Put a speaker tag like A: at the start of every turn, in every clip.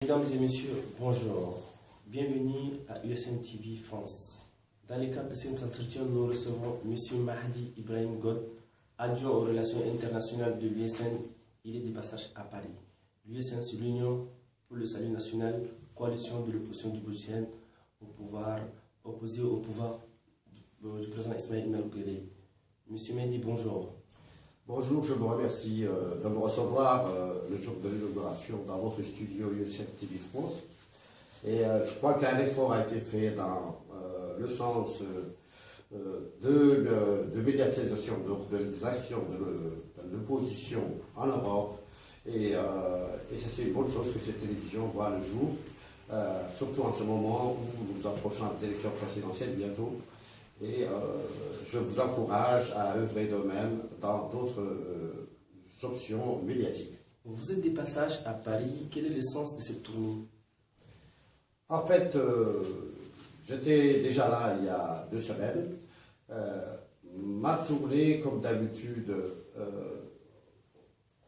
A: Mesdames et messieurs, bonjour. Bienvenue à USN TV France. Dans le cadre de cet entretien, nous recevons M. Mahdi Ibrahim God, adjoint aux relations internationales de l'USN. Il est de passage à Paris. L'USN, c'est l'Union pour le salut national, coalition de l'opposition du Boutien au pouvoir, opposée au pouvoir du président Ismaël Merguele. M. Mahdi, bonjour.
B: Bonjour, je vous remercie de me recevoir le jour de l'inauguration dans votre studio USN TV France. Et je crois qu'un effort a été fait dans le sens de médiatisation des actions de l'opposition en Europe. Et ça, c'est une bonne chose que cette télévision voit le jour, surtout en ce moment où nous approchons des élections présidentielles bientôt. Et je vous encourage à œuvrer de même dans d'autres options médiatiques.
A: Vous êtes des passages à Paris. Quel est le sens de cette tournée?
B: En fait, j'étais déjà là il y a 2 semaines. Ma tournée, comme d'habitude,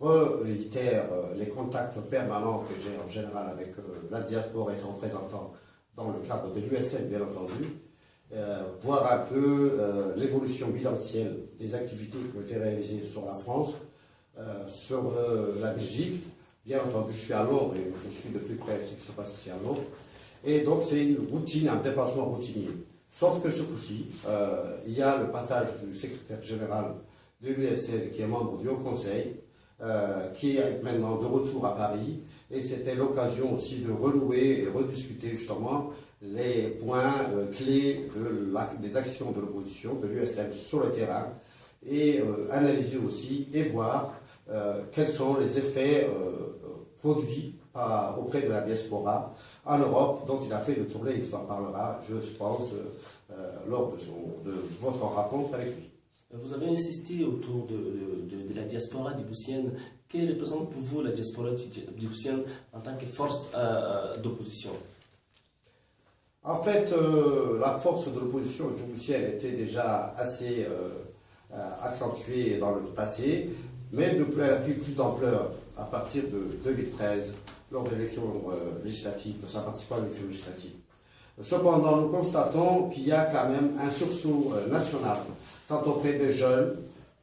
B: réitère les contacts permanents que j'ai en général avec la diaspora et ses représentants dans le cadre de l'USN, bien entendu. Voir un peu l'évolution bilancielle des activités qui ont été réalisées sur la France, sur la Belgique. Bien entendu, je suis à Londres et je suis de plus près ce qui se passe ici à Londres. Et donc, c'est une routine, un déplacement routinier. Sauf que ce coup-ci, il y a le passage du secrétaire général de l'USN qui est membre du Haut Conseil, qui est maintenant de retour à Paris. Et c'était l'occasion aussi de renouer et rediscuter justement les points clés des actions de l'opposition, de l'USN sur le terrain, et analyser aussi et voir quels sont les effets produits auprès de la diaspora en Europe, dont il a fait le tournée. Il vous en parlera, je pense, lors de votre rencontre avec lui.
A: Vous avez insisté autour de la diaspora djiboutienne. Que représente pour vous la diaspora djiboutienne en tant que force d'opposition?
B: En fait, la force de l'opposition djiboutienne était déjà assez accentuée dans le passé, mais elle a pris plus d'ampleur à partir de 2013, lors de l'élection législative, de sa participation à l'élection législative. Cependant, nous constatons qu'il y a quand même un sursaut national, tant auprès des jeunes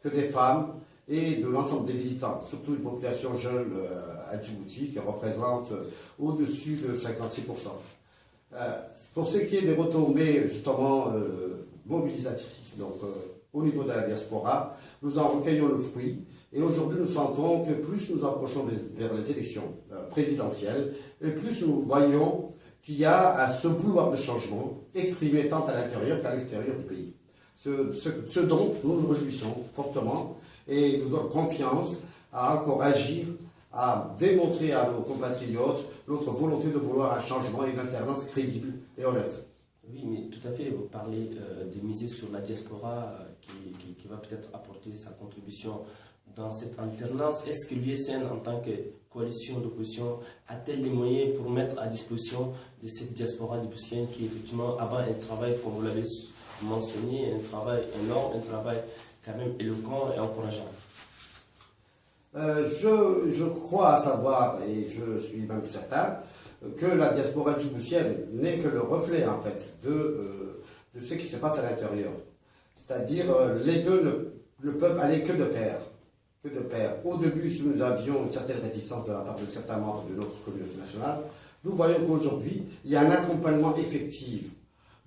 B: que des femmes et de l'ensemble des militants, surtout une population jeune à Djibouti qui représente au-dessus de 56%. Pour ce qui est des retombées justement mobilisatrices, donc au niveau de la diaspora, nous en recueillons le fruit et aujourd'hui nous sentons que plus nous approchons vers les élections présidentielles et plus nous voyons qu'il y a ce vouloir de changement exprimé tant à l'intérieur qu'à l'extérieur du pays. Ce dont nous nous réjouissons fortement et nous donne confiance à encore agir, à démontrer à nos compatriotes notre volonté de vouloir un changement et une alternance crédible et honnête.
A: Oui, mais tout à fait, vous parlez de miser sur la diaspora qui va peut-être apporter sa contribution dans cette alternance. Est-ce que l'USN, en tant que coalition d'opposition, a-t-elle les moyens pour mettre à disposition de cette diaspora djiboutienne qui, effectivement, avant un travail, comme vous l'avez mentionné, un travail énorme, un travail quand même éloquent et encourageant?
B: Je crois savoir, et je suis même certain, que la diaspora djiboutienne n'est que le reflet en fait de ce qui se passe à l'intérieur. C'est-à-dire les deux ne peuvent aller que de pair. Que de pair. Au début, si nous avions une certaine réticence de la part de certains membres de notre communauté nationale, nous voyons qu'aujourd'hui, il y a un accompagnement effectif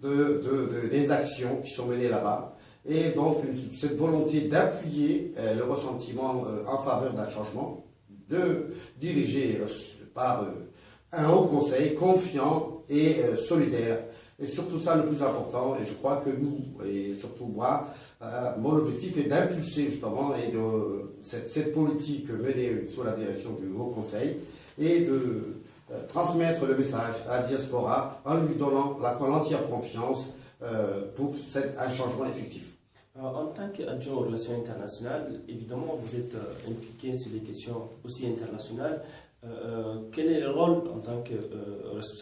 B: des actions qui sont menées là-bas. Et donc, cette volonté d'appuyer le ressentiment en faveur d'un changement, dirigé par un haut conseil confiant et solidaire. Et surtout ça, le plus important, et je crois que nous, et surtout moi, mon objectif est d'impulser justement cette politique menée sous la direction du haut conseil et de transmettre le message à la diaspora en lui donnant l'entière confiance pour un changement effectif.
A: En tant qu'adjoint aux relations internationales, évidemment, vous êtes impliqué sur des questions aussi internationales. Quel est le rôle en tant que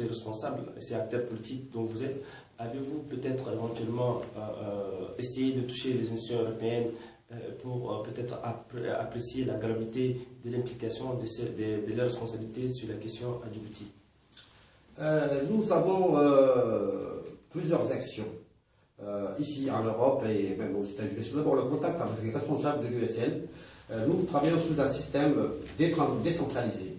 A: responsable, ces acteurs politiques dont vous êtes? Avez-vous peut-être éventuellement essayé de toucher les institutions européennes pour peut-être apprécier la gravité de l'implication de leurs responsabilités sur la question à Djibouti?
B: Nous avons plusieurs actions ici en Europe et même aux États-Unis. C'est d'abord le contact avec les responsables de l'USN. Nous travaillons sous un système décentralisé.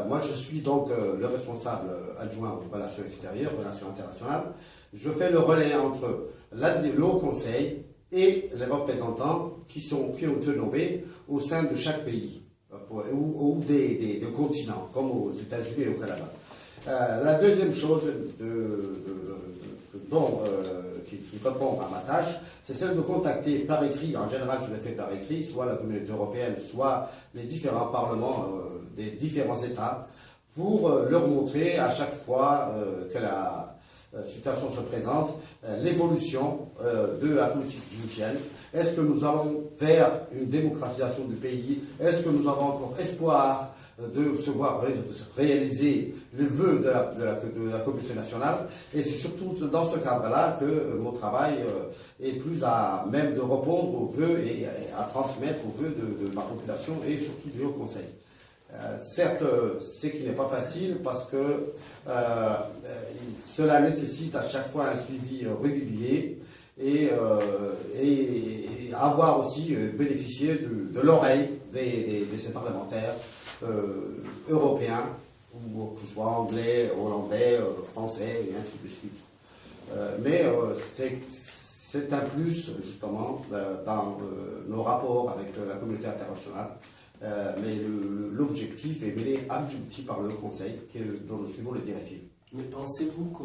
B: Moi, je suis donc le responsable adjoint aux relations extérieures, relations internationales. Je fais le relais entre le Haut Conseil et les représentants qui ont été nommés au sein de chaque pays ou des continents, comme aux États-Unis et au Canada. La deuxième chose qui répond à ma tâche, c'est celle de contacter par écrit, en général je le fais par écrit, soit la communauté européenne, soit les différents parlements des différents États, pour leur montrer à chaque fois que la situation se présente, l'évolution de la politique djiboutienne. Est-ce que nous allons vers une démocratisation du pays? Est-ce que nous avons encore espoir de se voir réaliser les vœux de la communauté nationale? Et c'est surtout dans ce cadre-là que mon travail est plus à même de répondre aux vœux et à transmettre aux vœux de ma population et surtout du Haut Conseil. Certes, ce qui n'est pas facile parce que cela nécessite à chaque fois un suivi régulier et avoir aussi bénéficié de l'oreille de ces parlementaires européens, ou que ce soit anglais, hollandais, français, et ainsi de suite. Mais c'est un plus, justement, dans nos rapports avec la communauté internationale. Mais l'objectif est mené à Djibouti par le Conseil, dont nous suivons les directives.
A: Mais pensez-vous que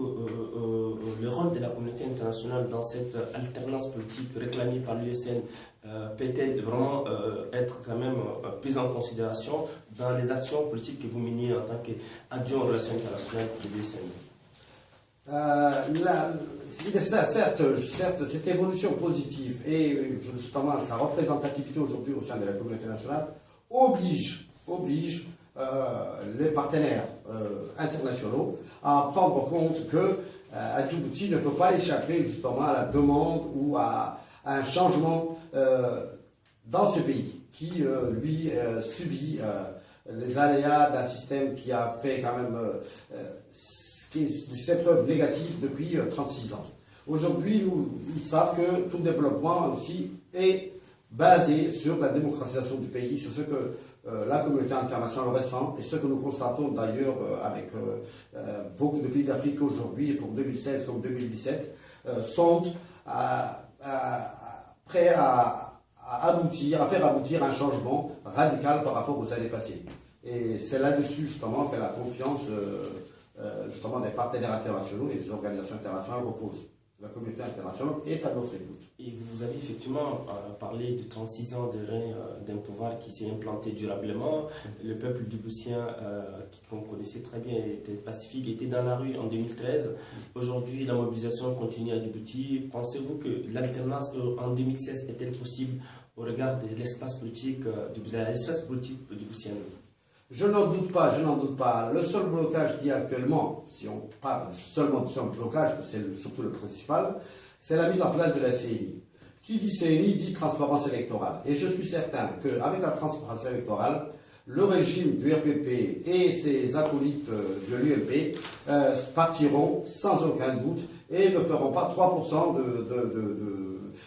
A: le rôle de la communauté internationale dans cette alternance politique réclamée par l'USN peut-elle vraiment être quand même prise en considération dans les actions politiques que vous menez en tant qu'adjoint aux relations internationales de l'USN? Certes, cette évolution positive et justement sa représentativité aujourd'hui au sein de la communauté nationale oblige les partenaires internationaux à prendre compte que Djibouti ne peut pas échapper justement à la demande ou à un changement dans ce pays qui, lui, subit les aléas d'un système qui a fait quand même ses preuves négatives depuis 36 ans. Aujourd'hui, ils savent que tout développement aussi est basé sur la démocratisation du pays, sur ce que la communauté internationale ressent et ce que nous constatons d'ailleurs avec beaucoup de pays d'Afrique aujourd'hui, et pour 2016 comme 2017, sont prêts à faire aboutir un changement radical par rapport aux années passées. Et c'est là-dessus justement que la confiance justement des partenaires internationaux et des organisations internationales repose. La communauté internationale est à notre écoute. Et vous avez effectivement parlé de 36 ans de règne d'un pouvoir qui s'est implanté durablement. Le peuple djiboutien, qu'on connaissait très bien, était pacifique, était dans la rue en 2013. Aujourd'hui, la mobilisation continue à Djibouti. Pensez-vous que l'alternance en 2016 est-elle possible au regard de l'espace politique djiboutien? Je n'en doute pas. Le seul blocage qu'il y a actuellement, si on parle seulement de ce blocage, c'est surtout le principal, c'est la mise en place de la CNI. Qui dit CNI dit transparence électorale. Et je suis certain qu'avec la transparence électorale, le régime du RPP et ses acolytes de l'UMP partiront sans aucun doute et ne feront pas 3%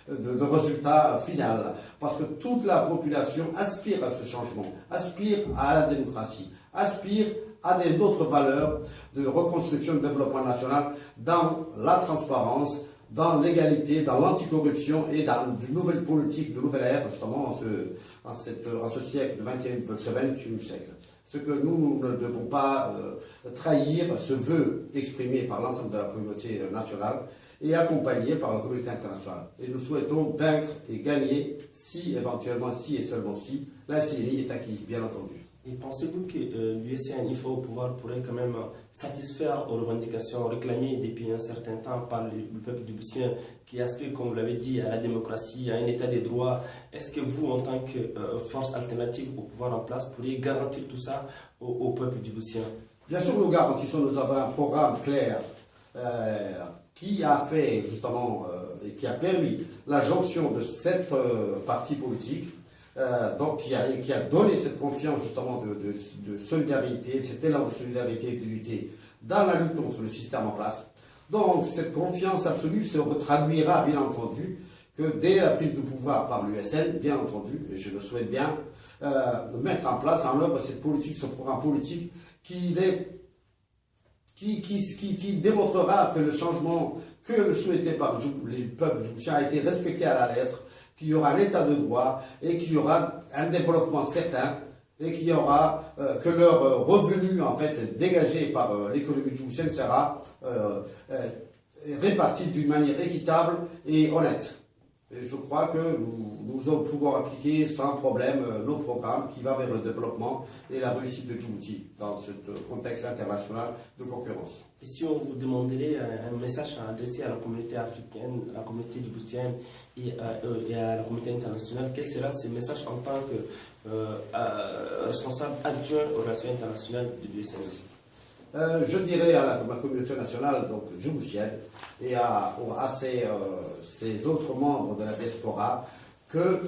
A: de résultat final. Parce que toute la population aspire à ce changement, aspire à la démocratie, aspire à d'autres valeurs de reconstruction et de développement national dans la transparence, dans l'égalité, dans l'anticorruption et dans de nouvelles politiques, de nouvelles ères, justement, en ce siècle, ce 21e siècle. Ce que nous ne devons pas trahir, ce vœu exprimé par l'ensemble de la communauté nationale et accompagné par la communauté internationale. Et nous souhaitons vaincre et gagner si, éventuellement, si et seulement si, la CNI est acquise, bien entendu. Et pensez-vous que l'USN, IFA au pouvoir, pourrait quand même satisfaire aux revendications réclamées depuis un certain temps par le peuple djiboutien qui aspire, comme vous l'avez dit, à la démocratie, à un état des droits? Est-ce que vous, en tant que force alternative au pouvoir en place, pourriez garantir tout ça au peuple djiboutien? Bien sûr, nous garantissons, nous avons un programme clair qui a fait justement et qui a permis la jonction de 7 partis politiques
B: donc qui a donné cette confiance justement de solidarité, cet élan de solidarité et d'unité dans la lutte contre le système en place. Donc cette confiance absolue se traduira bien entendu que dès la prise de pouvoir par l'USN, bien entendu, et je le souhaite bien, mettre en place, en œuvre cette politique, ce programme politique qui démontrera que le changement que souhaité par les peuples djiboutiens a été respecté à la lettre, qu'il y aura un état de droit et qu'il y aura un développement certain et qu'il y aura que leur revenu en fait dégagé par l'économie djiboutienne sera réparti d'une manière équitable et honnête. Et je crois que nous allons pouvoir appliquer sans problème nos programmes qui vont vers le développement et la réussite de Djibouti dans ce contexte international de concurrence.
A: Et si on vous demanderait un message à adresser à la communauté africaine, à la communauté djiboutienne et à la communauté internationale, quel sera ce message en tant que responsable adjoint aux relations internationales de l'USN?
B: Je dirais à ma communauté nationale, donc djiboutienne, et à ces autres membres de la diaspora, que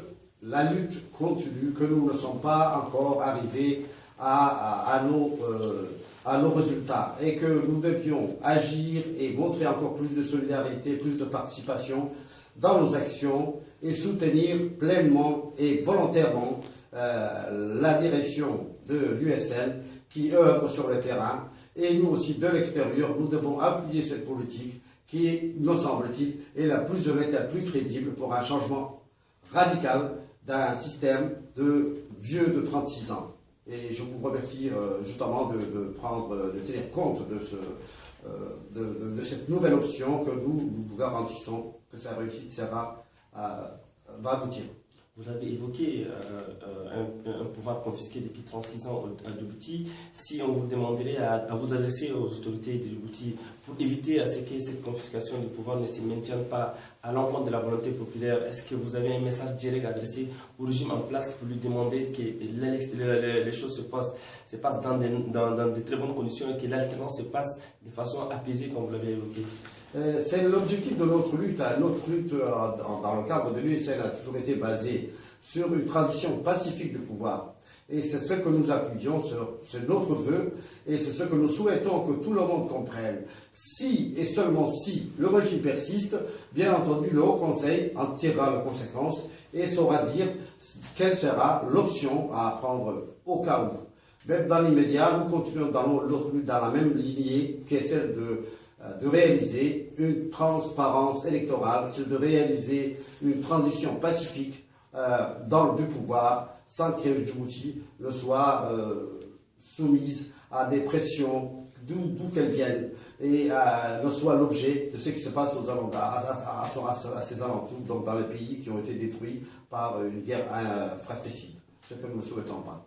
B: la lutte continue, que nous ne sommes pas encore arrivés à nos résultats, et que nous devions agir et montrer encore plus de solidarité, plus de participation dans nos actions, et soutenir pleinement et volontairement la direction de l'USN qui œuvre sur le terrain. Et nous aussi, de l'extérieur, nous devons appuyer cette politique qui, nous semble-t-il, est la plus honnête et la plus crédible pour un changement radical d'un système de vieux de 36 ans. Et je vous remercie justement de tenir compte de cette nouvelle option que nous vous garantissons que sa réussite va aboutir.
A: Vous avez évoqué un pouvoir confisqué depuis 36 ans à Djibouti. Si on vous demanderait à vous adresser aux autorités de Djibouti pour éviter à ce que cette confiscation du pouvoir ne se maintienne pas à l'encontre de la volonté populaire, est-ce que vous avez un message direct adressé au régime en place pour lui demander que les choses se passent dans de très bonnes conditions et que l'alternance se passe de façon apaisée comme vous l'avez évoqué?
B: C'est l'objectif de notre lutte. Notre lutte dans le cadre de l'USN a toujours été basée sur une transition pacifique du pouvoir. Et c'est ce que nous appuyons, c'est notre vœu, et c'est ce que nous souhaitons que tout le monde comprenne. Si, et seulement si, le régime persiste, bien entendu, le Haut Conseil en tirera les conséquences et saura dire quelle sera l'option à prendre au cas où. Même dans l'immédiat, nous continuons dans notre lutte dans la même lignée qui est celle de réaliser une transparence électorale, c'est de réaliser une transition pacifique du pouvoir sans que Djibouti ne soit soumise à des pressions d'où qu'elles viennent et ne soit l'objet de ce qui se passe à ses alentours, donc dans les pays qui ont été détruits par une guerre fratricide, ce que nous ne souhaitons pas.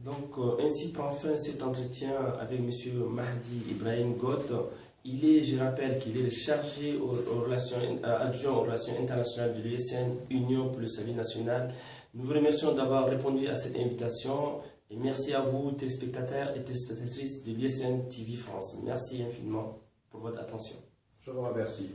A: Donc ainsi prend fin cet entretien avec M. Mahdi Ibrahim God. Je rappelle qu'il est le chargé adjoint aux relations internationales de l'USN, Union pour le salut national. Nous vous remercions d'avoir répondu à cette invitation et merci à vous, téléspectateurs et téléspectatrices de l'USN TV France. Merci infiniment pour votre attention.
B: Je vous remercie.